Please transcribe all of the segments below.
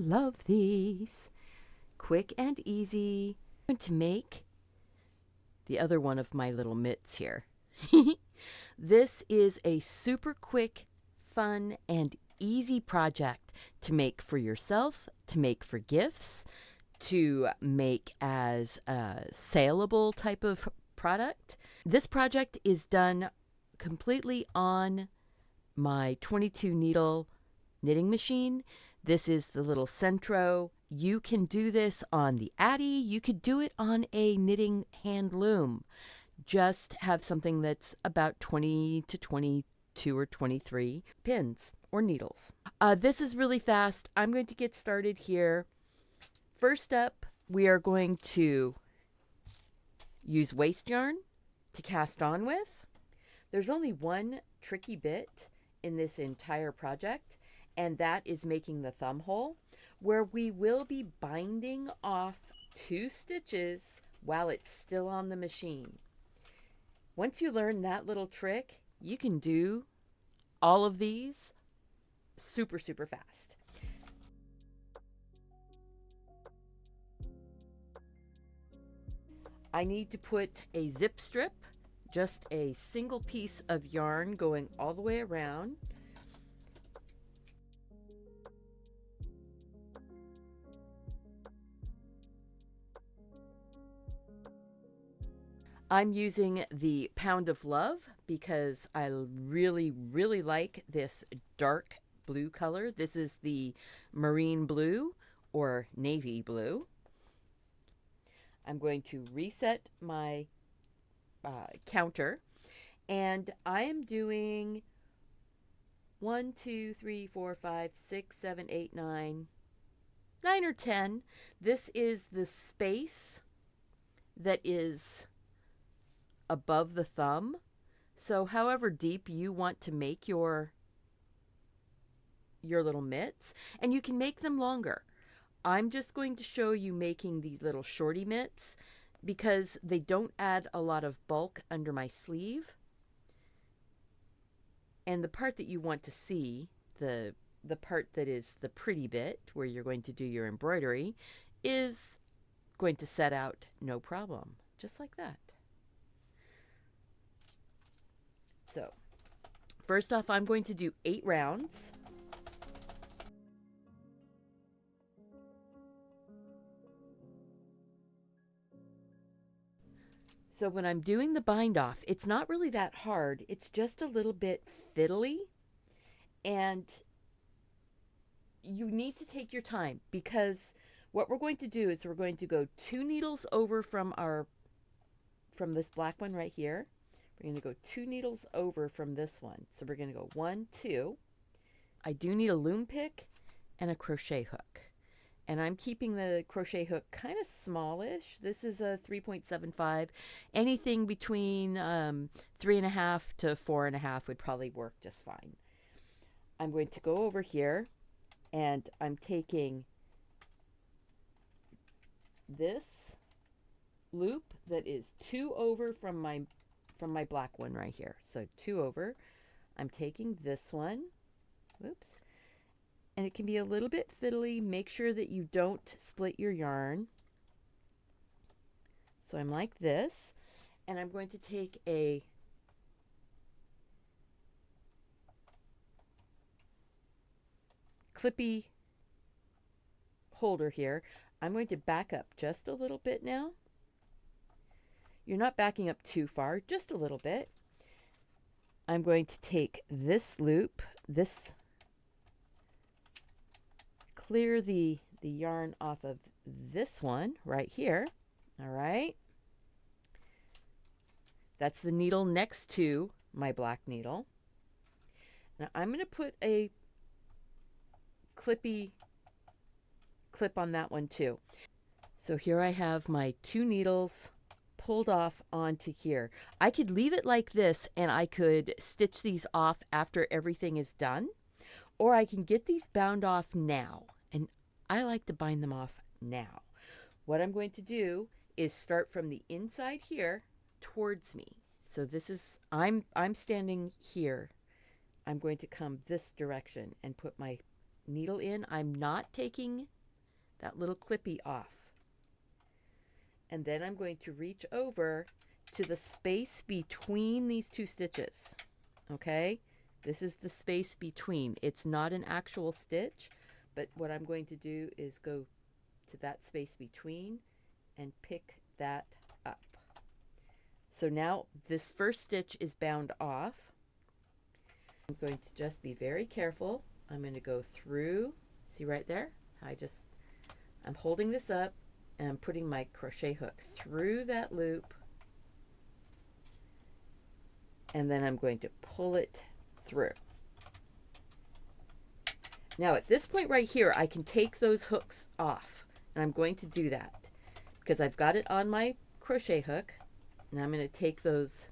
love these. Quick and easy. I'm going to make the other one of my little mitts here. This is a super quick, fun, and easy project to make for yourself, to make for gifts, to make as a saleable type of product. This project is done completely on my 22 needle knitting machine. This is the little Sentro. You can do this on the Addi. You could do it on a knitting hand loom. Just have something that's about 20 to 22 or 23 pins or needles. This is really fast. I'm going to get started here. First up, we are going to use waste yarn to cast on with. There's only one tricky bit in this entire project, and that is making the thumb hole, where we will be binding off 2 stitches while it's still on the machine. Once you learn that little trick, you can do all of these super fast. I need to put a zip strip, just a single piece of yarn going all the way around. I'm using the Pound of Love because I really like this dark blue color. This is the marine blue or navy blue. I'm going to reset my counter, and I am doing 1, 2, 3, 4, 5, 6, 7, 8, 9 or 10. This is the space that is above the thumb. So however deep you want to make your little mitts, and you can make them longer. I'm just going to show you making the little shorty mitts because they don't add a lot of bulk under my sleeve. And the part that you want to see, the part that is the pretty bit where you're going to do your embroidery, is going to set out no problem, just like that. So first off, I'm going to do 8 rounds. So when I'm doing the bind off, it's not really that hard. It's just a little bit fiddly, and you need to take your time, because what we're going to do is we're going to go 2 needles over from this black one right here. We're going to go 2 needles over from this one. So we're going to go 1, 2. I do need a loom pick and a crochet hook. And I'm keeping the crochet hook kind of smallish. This is a 3.75. Anything between 3.5 to 4.5 would probably work just fine. I'm going to go over here, and I'm taking this loop that is 2 over from my black one right here. So 2 over. I'm taking this one. Whoops. And it can be a little bit fiddly. Make sure that you don't split your yarn. So I'm like this, and I'm going to take a Clippy holder here. I'm going to back up just a little bit now. You're not backing up too far, just a little bit. I'm going to take this loop, clear the yarn off of this one right here. All right. That's the needle next to my black needle. Now I'm going to put a Clippy clip on that one too. So here I have my 2 needles pulled off onto here. I could leave it like this, and I could stitch these off after everything is done, or I can get these bound off now. And I like to bind them off now. What I'm going to do is start from the inside here towards me. So this is, I'm standing here. I'm going to come this direction and put my needle in. I'm not taking that little clippy off. And then I'm going to reach over to the space between these two stitches. Okay? This is the space between. It's not an actual stitch, but what I'm going to do is go to that space between and pick that up. So now this first stitch is bound off. I'm going to just be very careful. I'm going to go through, see right there? I'm holding this up and I'm putting my crochet hook through that loop, and then I'm going to pull it through. Now at this point right here, I can take those hooks off, and I'm going to do that because I've got it on my crochet hook. Now I'm going to take those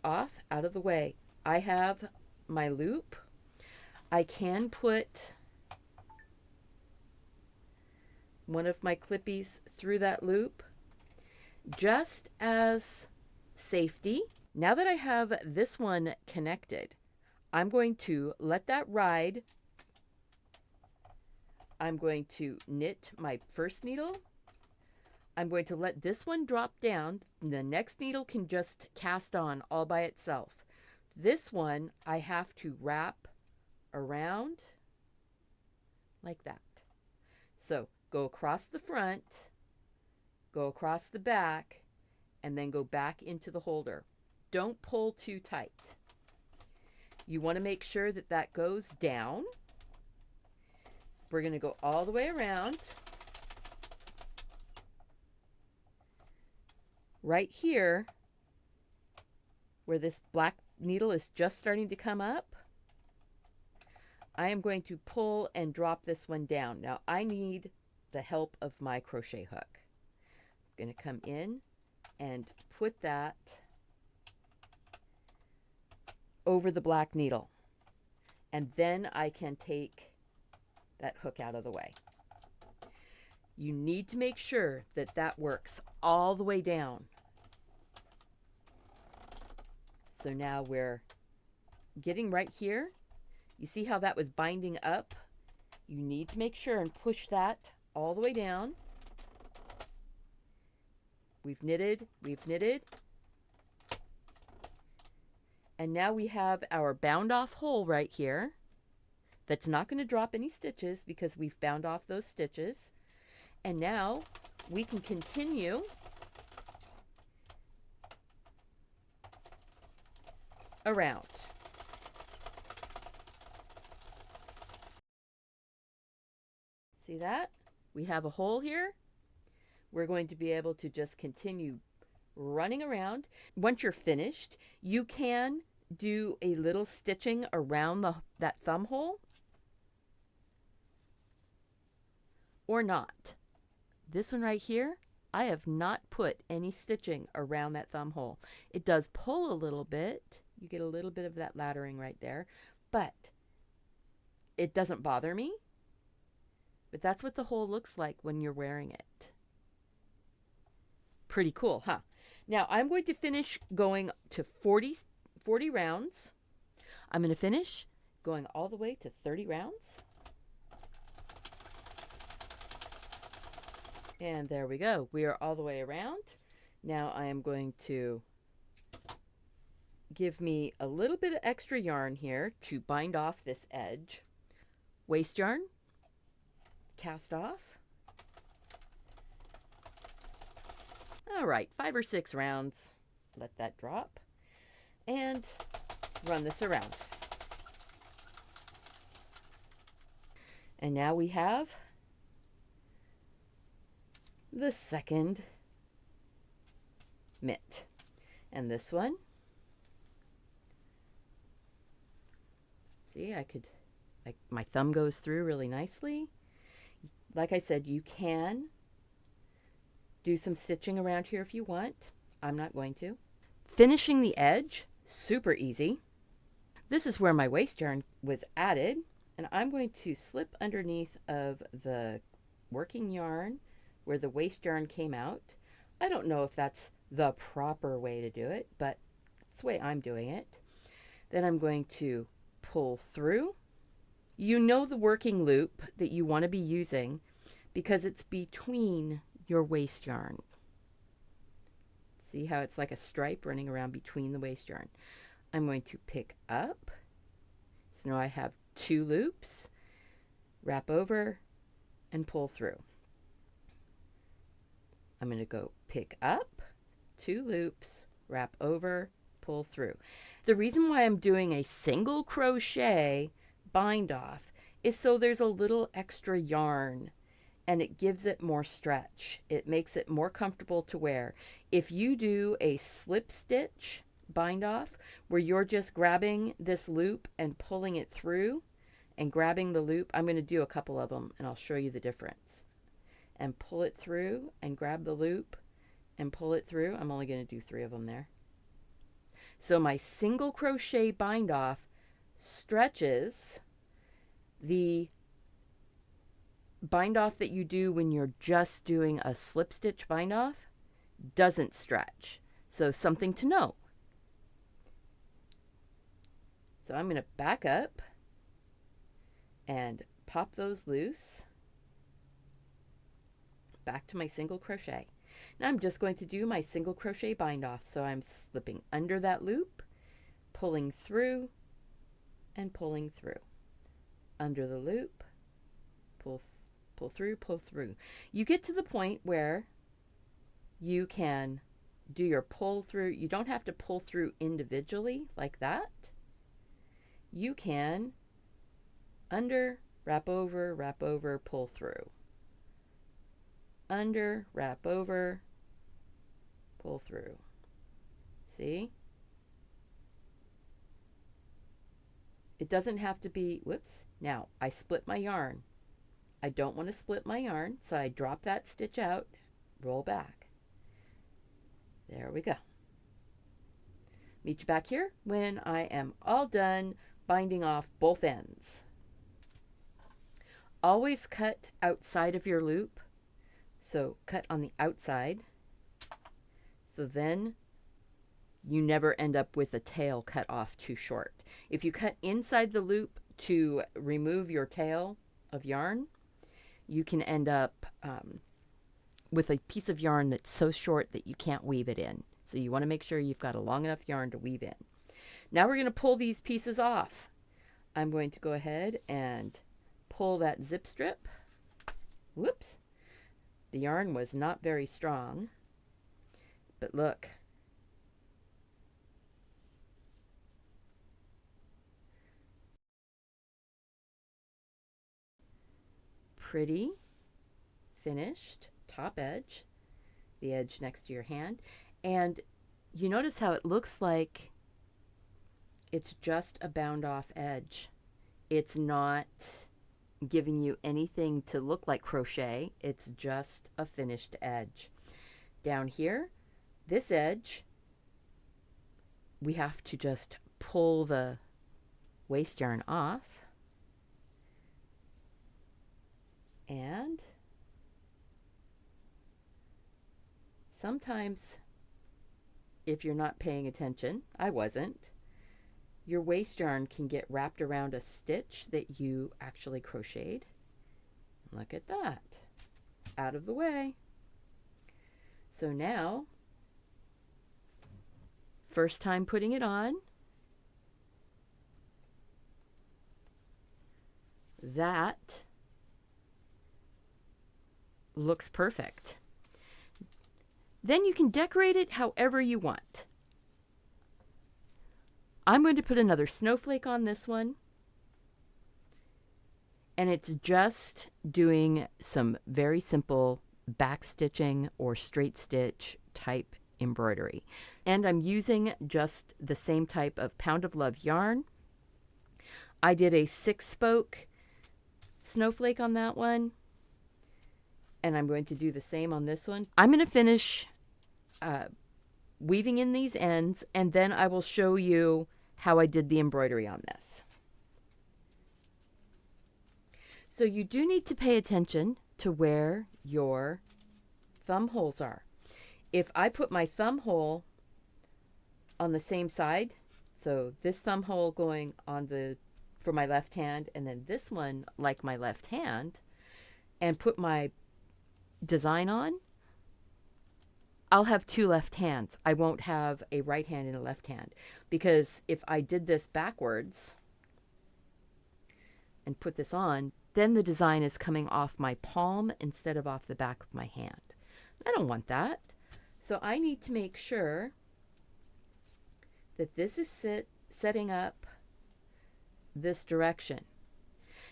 off out of the way. I have my loop. I can put one of my clippies through that loop just as safety. Now that I have this one connected, I'm going to let that ride. I'm going to knit my first needle. I'm going to let this one drop down. The next needle can just cast on all by itself. This one I have to wrap around like that. So go across the front, go across the back, and then go back into the holder. Don't pull too tight. You want to make sure that that goes down. We're going to go all the way around. Right here, where this black needle is just starting to come up, I am going to pull and drop this one down. Now I need the help of my crochet hook. I'm going to come in and put that over the black needle, and then I can take that hook out of the way. You need to make sure that that works all the way down. So now we're getting right here. You see how that was binding up? You need to make sure and push that all the way down. We've knitted, and now we have our bound off hole right here that's not going to drop any stitches because we've bound off those stitches. And now we can continue around. See that? We have a hole here. We're going to be able to just continue running around. Once you're finished, you can do a little stitching around that thumb hole or not. This one right here, I have not put any stitching around that thumb hole. It does pull a little bit. You get a little bit of that laddering right there, but it doesn't bother me. But that's what the hole looks like when you're wearing it. Pretty cool, huh? Now I'm going to finish going to 40 rounds. I'm going to finish going all the way to 30 rounds. And there we go. We are all the way around. Now I am going to give me a little bit of extra yarn here to bind off this edge. Waste yarn, cast off. All right, 5 or 6 rounds. Let that drop and run this around. And now we have the second mitt. And this one, see, my thumb goes through really nicely. Like I said, you can do some stitching around here if you want. I'm not going to. Finishing the edge, super easy. This is where my waste yarn was added, and I'm going to slip underneath of the working yarn where the waste yarn came out. I don't know if that's the proper way to do it, but it's the way I'm doing it. Then I'm going to pull through. You know the working loop that you want to be using because it's between your waste yarn. See how it's like a stripe running around between the waste yarn. I'm going to pick up. So now I have 2 loops, wrap over, and pull through. I'm going to go pick up, 2 loops, wrap over, pull through. The reason why I'm doing a single crochet bind off is so there's a little extra yarn and it gives it more stretch. It makes it more comfortable to wear. If you do a slip stitch bind off where you're just grabbing this loop and pulling it through and grabbing the loop, I'm going to do a couple of them and I'll show you the difference. And pull it through and grab the loop and pull it through. I'm only going to do 3 of them there. So my single crochet bind off stretches. The bind off that you do when you're just doing a slip stitch bind off doesn't stretch. So something to know. So I'm going to back up and pop those loose. Back to my single crochet. Now I'm just going to do my single crochet bind off. So I'm slipping under that loop, pulling through and pulling through. Under the loop, pull through, pull through. You get to the point where you can do your pull through. You don't have to pull through individually like that. You can under, wrap over, pull through. Under, wrap over, pull through. See? It doesn't have to be, whoops. Now, I split my yarn. I don't want to split my yarn, so I drop that stitch out, roll back. There we go. Meet you back here when I am all done binding off both ends. Always cut outside of your loop. So cut on the outside. So then you never end up with a tail cut off too short. If you cut inside the loop to remove your tail of yarn, you can end up with a piece of yarn that's so short that you can't weave it in. So you want to make sure you've got a long enough yarn to weave in. Now we're going to pull these pieces off. I'm going to go ahead and pull that zip strip. Whoops. The yarn was not very strong, but look. Pretty, finished, top edge, the edge next to your hand. And you notice how it looks like it's just a bound off edge. It's not giving you anything to look like crochet. It's just a finished edge. Down here, this edge, we have to just pull the waste yarn off. And sometimes, if you're not paying attention, I wasn't, your waste yarn can get wrapped around a stitch that you actually crocheted. Look at that. Out of the way. So now, first time putting it on, that looks perfect. Then you can decorate it however you want. I'm going to put another snowflake on this one. And it's just doing some very simple back stitching or straight stitch type embroidery. And I'm using just the same type of Pound of Love yarn. I did a 6-spoke snowflake on that one. And I'm going to do the same on this one. I'm going to finish weaving in these ends, and then I will show you how I did the embroidery on this. So you do need to pay attention to where your thumb holes are. If I put my thumb hole on the same side, so this thumb hole going on the for my left hand, and then this one like my left hand, and put my design on, I'll have two left hands. I won't have a right hand and a left hand, because if I did this backwards and put this on, then the design is coming off my palm instead of off the back of my hand. I don't want that. So I need to make sure that this is setting up this direction.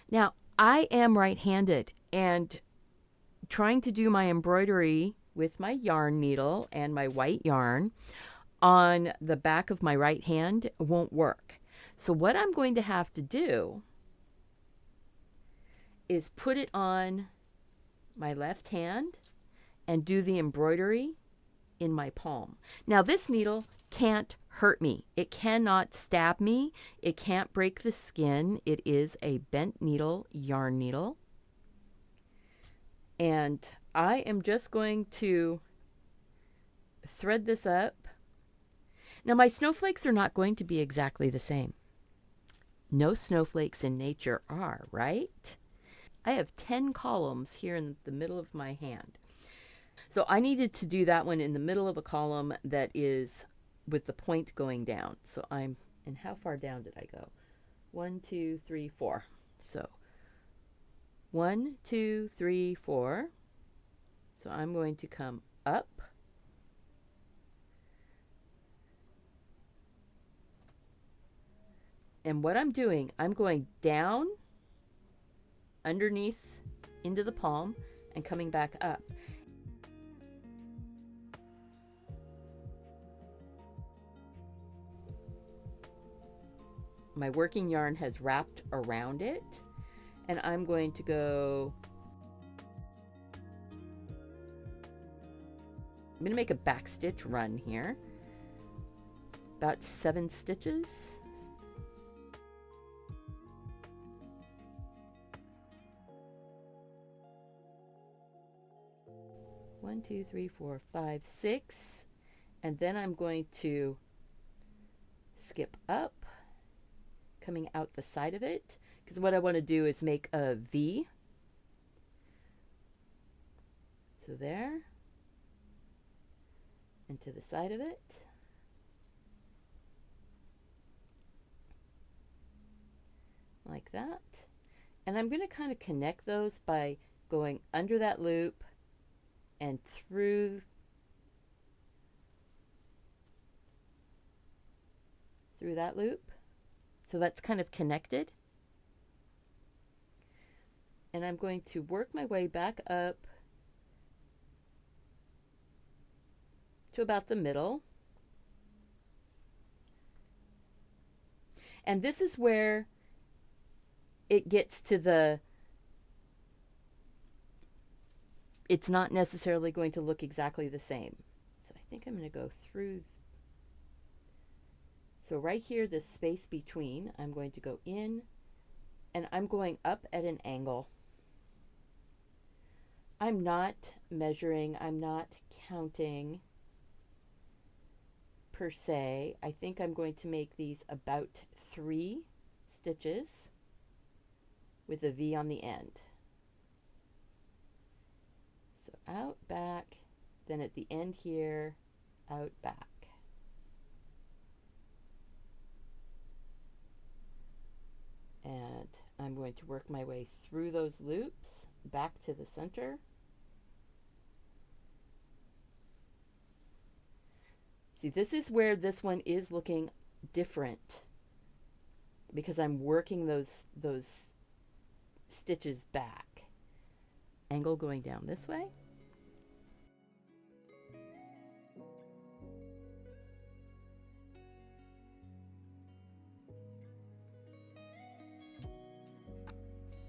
Now, I am right-handed, and trying to do my embroidery with my yarn needle and my white yarn on the back of my right hand won't work. So what I'm going to have to do is put it on my left hand and do the embroidery in my palm. Now this needle can't hurt me. It cannot stab me. It can't break the skin. It is a bent needle, yarn needle. And I am just going to thread this up. Now my snowflakes are not going to be exactly the same. No snowflakes in nature are, right? I have 10 columns here in the middle of my hand. So I needed to do that one in the middle of a column that is with the point going down. So and how far down did I go? 1, 2, 3, 4. So 1, 2, 3, 4. So I'm going to come up. And what I'm doing, I'm going down, underneath, into the palm, and coming back up. My working yarn has wrapped around it, and I'm going to go, I'm going to make a back stitch run here, about 7 stitches. One, 2, 3, 4, 5, 6, and then I'm going to skip up, coming out the side of it, because what I want to do is make a V. So there, and to the side of it. Like that. And I'm going to kind of connect those by going under that loop and through that loop. So that's kind of connected. And I'm going to work my way back up to about the middle. And this is where it gets to it's not necessarily going to look exactly the same. So I think I'm going to go through. So right here, this space between, I'm going to go in, and I'm going up at an angle. I'm not measuring, I'm not counting per se. I think I'm going to make these about 3 stitches with a V on the end. So out, back, then at the end here, out, back. And I'm going to work my way through those loops, back to the center. See, this is where this one is looking different, because I'm working those stitches back. Angle going down this way.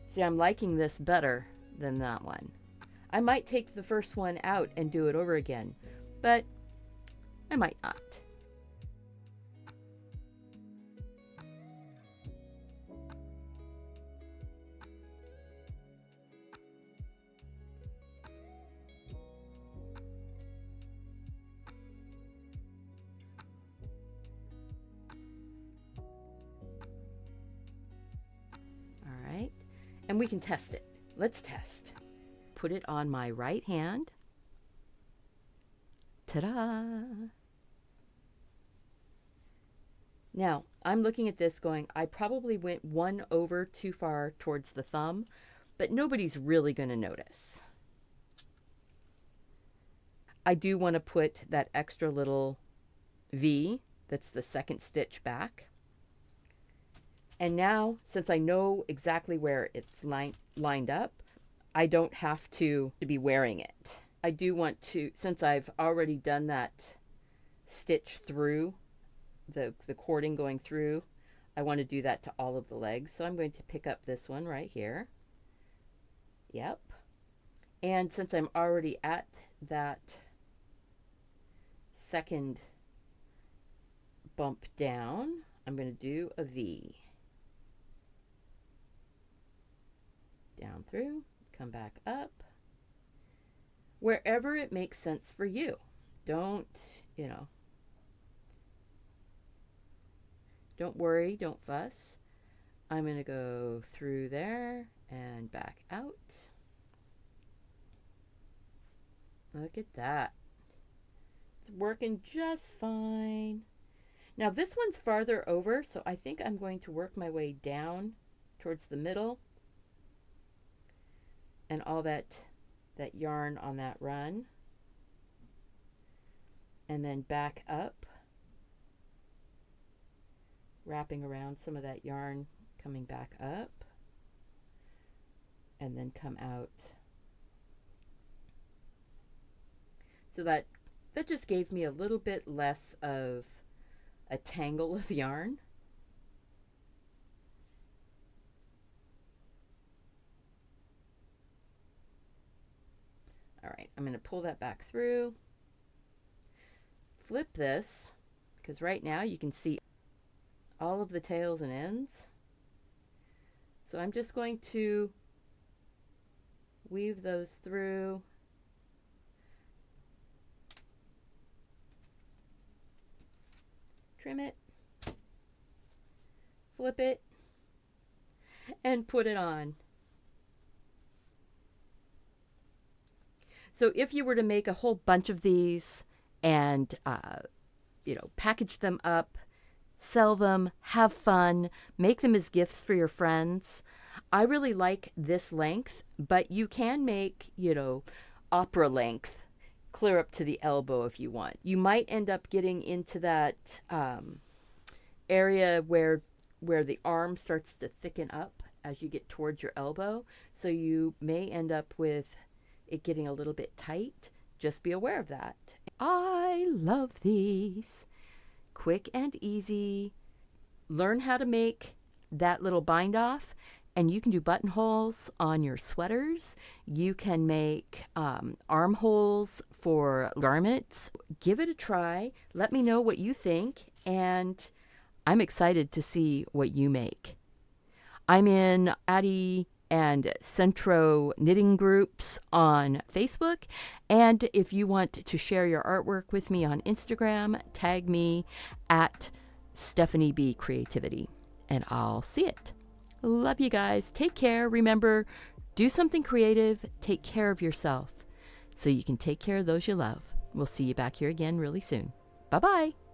See, I'm liking this better than that one. I might take the first one out and do it over again, but I might not. And we can test it. Let's test. Put it on my right hand. Ta-da! Now, I'm looking at this going, I probably went one over too far towards the thumb, but nobody's really going to notice. I do want to put that extra little V, that's the second stitch back. And now, since I know exactly where it's lined up, I don't have to be wearing it. I do want to, since I've already done that stitch through, the cording going through, I want to do that to all of the legs. So I'm going to pick up this one right here. Yep. And since I'm already at that second bump down, I'm going to do a V. Down through, come back up. Wherever it makes sense for you. Don't, you know, don't worry, don't fuss. I'm going to go through there and back out. Look at that. It's working just fine. Now this one's farther over, so I think I'm going to work my way down towards the middle. And all that yarn on that run. And then back up. Wrapping around some of that yarn, coming back up, and then come out. So that just gave me a little bit less of a tangle of yarn. All right, I'm going to pull that back through, flip this, because right now you can see all of the tails and ends. So I'm just going to weave those through. Trim it, flip it, and put it on. So if you were to make a whole bunch of these and, you know, package them up, sell them, have fun, make them as gifts for your friends. I really like this length, but you can make, you know, opera length, clear up to the elbow if you want. You might end up getting into that area where the arm starts to thicken up as you get towards your elbow. So you may end up with it getting a little bit tight. Just be aware of that. I love these. Quick and easy. Learn how to make that little bind off, and you can do buttonholes on your sweaters. You can make armholes for garments. Give it a try. Let me know what you think, and I'm excited to see what you make. I'm in Addi and Sentro knitting groups on Facebook, and if you want to share your artwork with me on Instagram, tag me at Stephanie B Creativity, and I'll see it. Love you guys. Take care. Remember, do something creative. Take care of yourself so you can take care of those you love. We'll see you back here again really soon. Bye-bye.